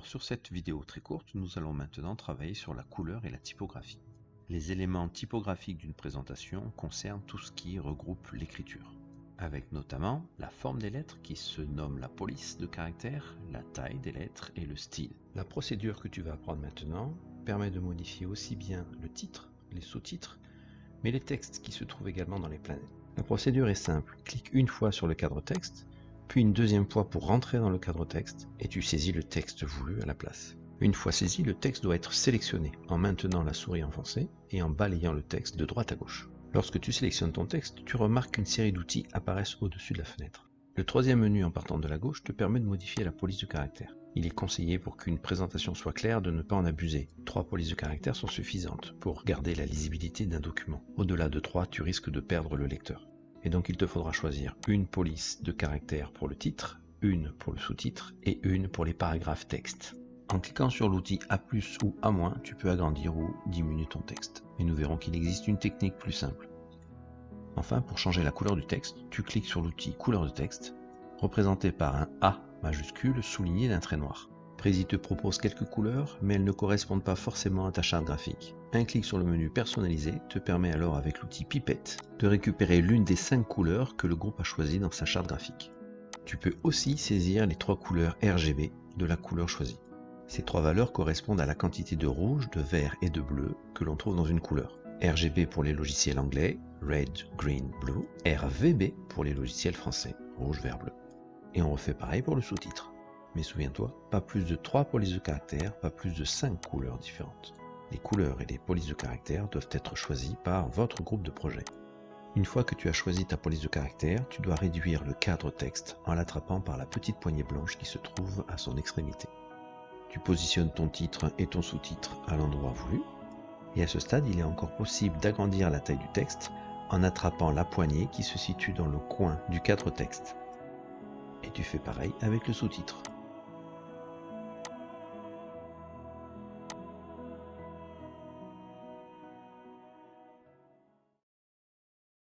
Alors sur cette vidéo très courte, nous allons maintenant travailler sur la couleur et la typographie. Les éléments typographiques d'une présentation concernent tout ce qui regroupe l'écriture, avec notamment la forme des lettres qui se nomme la police de caractère, la taille des lettres et le style. La procédure que tu vas apprendre maintenant permet de modifier aussi bien le titre, les sous-titres, mais les textes qui se trouvent également dans les planètes. La procédure est simple, clique une fois sur le cadre texte, puis une deuxième fois pour rentrer dans le cadre texte, et tu saisis le texte voulu à la place. Une fois saisi, le texte doit être sélectionné en maintenant la souris enfoncée et en balayant le texte de droite à gauche. Lorsque tu sélectionnes ton texte, tu remarques qu'une série d'outils apparaissent au-dessus de la fenêtre. Le troisième menu en partant de la gauche te permet de modifier la police de caractère. Il est conseillé pour qu'une présentation soit claire de ne pas en abuser. 3 polices de caractère sont suffisantes pour garder la lisibilité d'un document. Au-delà de 3, tu risques de perdre le lecteur. Et donc il te faudra choisir une police de caractère pour le titre, une pour le sous-titre et une pour les paragraphes texte. En cliquant sur l'outil A+, ou A-, tu peux agrandir ou diminuer ton texte. Et nous verrons qu'il existe une technique plus simple. Enfin, pour changer la couleur du texte, tu cliques sur l'outil couleur de texte, représenté par un A majuscule souligné d'un trait noir. Prezi te propose quelques couleurs, mais elles ne correspondent pas forcément à ta charte graphique. Un clic sur le menu personnalisé te permet alors avec l'outil pipette de récupérer l'une des 5 couleurs que le groupe a choisies dans sa charte graphique. Tu peux aussi saisir les 3 couleurs RGB de la couleur choisie. Ces 3 valeurs correspondent à la quantité de rouge, de vert et de bleu que l'on trouve dans une couleur. RGB pour les logiciels anglais, Red, Green, Blue, RVB pour les logiciels français, rouge, vert, bleu. Et on refait pareil pour le sous-titre. Mais souviens-toi, pas plus de 3 polices de caractère, pas plus de 5 couleurs différentes. Les couleurs et les polices de caractère doivent être choisies par votre groupe de projet. Une fois que tu as choisi ta police de caractère, tu dois réduire le cadre texte en l'attrapant par la petite poignée blanche qui se trouve à son extrémité. Tu positionnes ton titre et ton sous-titre à l'endroit voulu. Et à ce stade, il est encore possible d'agrandir la taille du texte en attrapant la poignée qui se situe dans le coin du cadre texte. Et tu fais pareil avec le sous-titre.